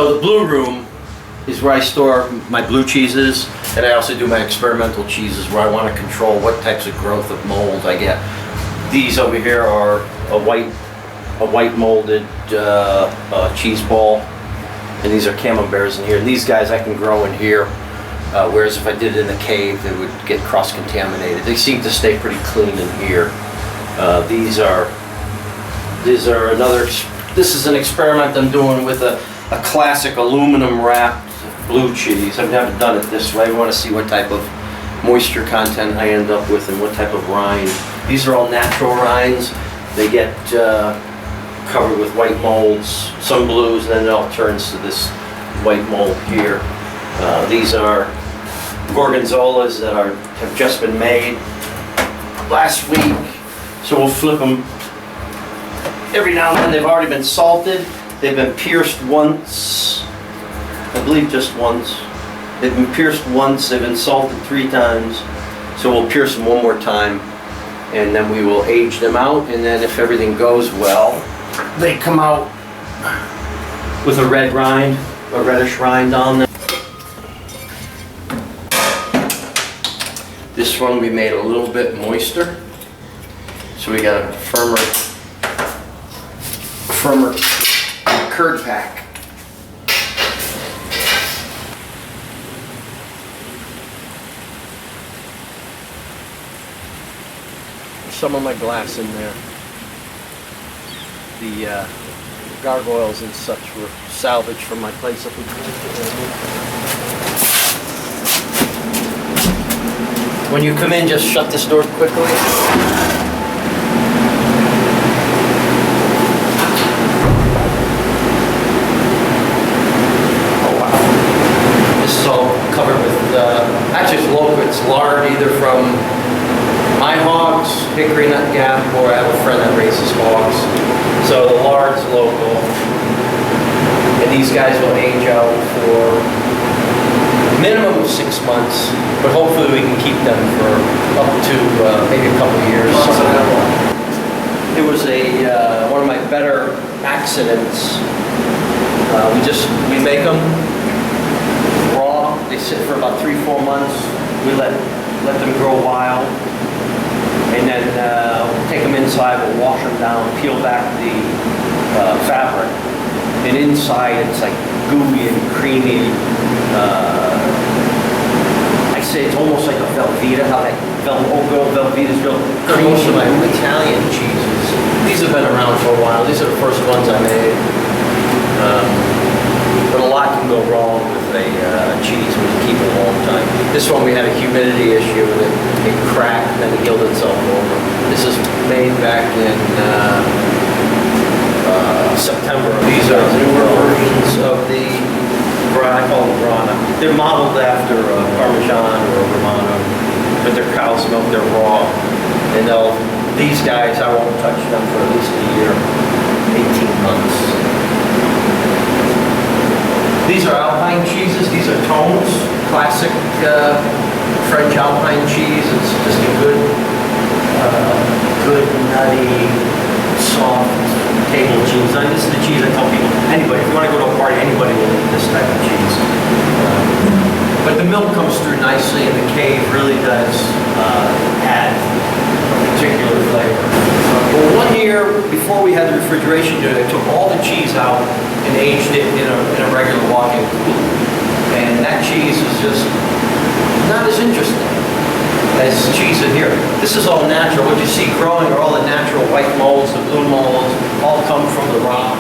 So the blue room is where I store my blue cheeses, and I also do my experimental cheeses where I want to control what types of growth of mold I get. These over here are a white molded cheese ball, and these are camemberts in here. And these guys I can grow in here, whereas if I did it in the cave, they would get cross-contaminated. They seem to stay pretty clean in here. This is an experiment I'm doing with a classic aluminum wrapped blue cheese. I've never done it this way. I want to see what type of moisture content I end up with and what type of rind. These are all natural rinds. They get covered with white molds, some blues, and then it all turns to this white mold here. These are gorgonzolas that have just been made last week, so we'll flip them every now and then. They've already been salted. They've been pierced once, I believe just once. They've been pierced once, they've been salted 3 times, so we'll pierce them one more time, and then we will age them out, and then if everything goes well, they come out with a red rind, a reddish rind on them. This one we made a little bit moister, so we got a firmer curd pack. Some of my glass in there. The gargoyles and such were salvaged from my place up in When you come in, just shut this door quickly. Oh wow. This is all covered with, actually it's local, it's lard either from my hogs, Hickory Nut Gap, or I have a friend that raises hogs. So the lard's local. And these guys will age out for minimum of 6 months, but hopefully we can keep them for up to maybe a couple of years. It was one of my better accidents. We make them raw. They sit for about 3-4 months. We let them grow wild. And then take them inside, we'll wash them down, peel back the fabric. And inside it's like gooey and creamy. I say it's almost like a Velveeta, how that Velveeta is built. Most of my Italian cheeses. These have been around for a while. These are the first ones I made. But a lot can go wrong with a cheese when you keep it a long time. This one we had a humidity issue with it. It cracked and then it healed itself over. This is made back in September. These are newer versions of the, I call them Grana. They're modeled after Parmesan or Romano, but they're cow's milk, they're raw. And these guys, I won't touch them for at least a year, 18 months. These are Alpine cheeses. These are Tones, classic French Alpine cheese. It's just a good nutty, soft table cheese. Now, this is the cheese I tell people, anybody, if you want to go to a party, anybody will eat this type of cheese. But the milk comes through nicely, and the cave really does add a particular flavor. Well, one year before we had the refrigeration unit, I took all the cheese out and aged it in a regular walk-in cooler. And that cheese is just not as interesting as cheese in here. This is all natural. What you see growing are all the natural white molds, the blue molds, all come from the rock.